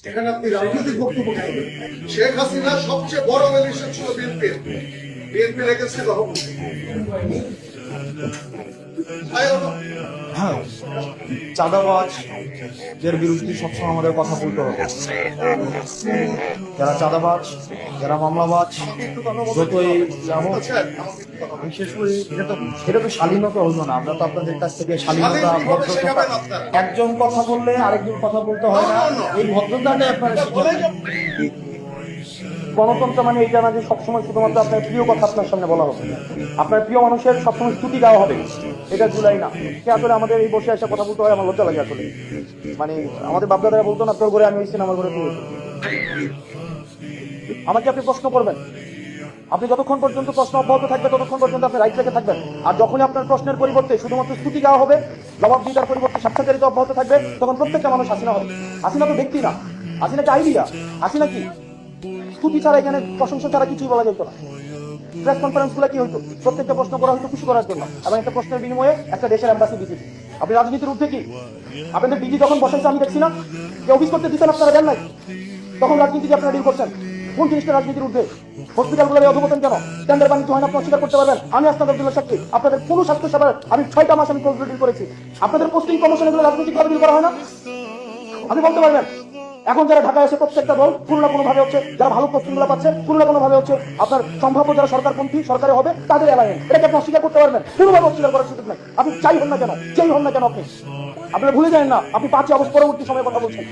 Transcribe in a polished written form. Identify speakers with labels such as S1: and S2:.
S1: এখানে আপনি রাজনৈতিক বক্তব্য কেন দেন? শেখ হাসিনার সবচেয়ে বড় ম্যালিশন ছিল বিএনপির এগেন্সটে তখন
S2: হ্যাঁ, চাঁদাবাজ এর বিরুদ্ধে সবসময় আমাদের কথা বলতে হবে। যারা চাঁদাবাজ, যারা মামলাবাজ, যতই হোক, বিশেষ করে এটা তো শালীনতা হলো না। আমরা তো আপনাদের কাছ থেকে শালীনতা, ভদ্রতা, একজন কথা বললে আরেকজন কথা বলতে হয় না, এই ভদ্রতাটাই আপনারা শিখেন। গণতন্ত্র মানে এটা না যে সবসময় শুধুমাত্র আপনার প্রিয় কথা আপনার সামনে বলা হবে, আপনার প্রিয় মানুষের সবসময় স্তুতি গাওয়া হবে, এটা জুলাই না। সে আসলে আমাদের এই বসে আসা কথা বলতে হয়, আমার লজ্জা লাগে আসলে। মানে আমাদের বাপদাদারা বলতো না, তোর ঘরে আমি হয়েছি আমার ঘরে তুই হয়েছিস। আমাকে আপনি প্রশ্ন করবেন, আপনি যতক্ষণ পর্যন্ত প্রশ্ন অব্যাহত থাকবে ততক্ষণ পর্যন্ত আপনি রাইট রেখে থাকবেন। আর যখনই আপনার প্রশ্নের পরিবর্তে শুধুমাত্র স্তুতি গাওয়া হবে, জবাবদিহিতার পরিবর্তে স্বেচ্ছাচারিতা অব্যাহত থাকবে, তখন প্রত্যেকটা মানুষ হাসিনা হবে। হাসিনা তো ব্যক্তি না, হাসিনা একটা আইডিয়া। হাসিনা কি স্তুতি ছাড়া, এখানে প্রশংসা ছাড়া কিছুই বলা যেত না। প্রেস কনফারেন্স গুলো কি হইতো, প্রত্যেকটা প্রশ্ন করা হতো খুশি করার জন্য, এবং একটা প্রশ্নের বিনিময়ে একটা দেশের অ্যাম্বাসি দিতে। আপনি রাজনীতির ঊর্ধ্বে কি? আপনাদের ডিজি যখন বসাইছে আমি দেখছি না যে অফিস করতে দিচ্ছেন, আপনারা দেন নাই, তখন রাজনীতি কি আপনারা ডিল করছেন? কোন জিনিসটা রাজনীতির ঊর্ধ্বে? হসপিটালগুলোর অধপতন কেন? টেন্ডার বাণিজ্য হয় না, আপনি অস্বীকার করতে পারবেন। আমি আসনাদ আব্দুল্লাহ সাক্ষী, আপনাদের কোন স্বাস্থ্য সেবার আমি 6টা মাস আমি ডিল করেছি। আপনাদের পোস্টিং প্রমোশন এগুলো রাজনৈতিক ভাবে ডিল করা হয় না? আপনি বলতে পারবেন। এখন যারা ঢাকায় এসে প্রত্যেকটা দল কোনো না কোনো ভাবে হচ্ছে, যারা ভালো পোস্টিং গুলো পাচ্ছে কোনো না কোনো ভাবে হচ্ছে আপনার সম্ভাব্য যারা সরকারপন্থী সরকারে হবে তাদের অ্যালায়েন্স, এটাকে আপনি অস্বীকার করতে পারবেন? কোনোভাবে অস্বীকার করার সুযোগ নাই। আপনি চাই হন না কেন, যেই হন না কেন, আপনি আপনারা ভুলে যান না আপনি 5 আগস্ট পরবর্তী সময়ে কথা বলছেন।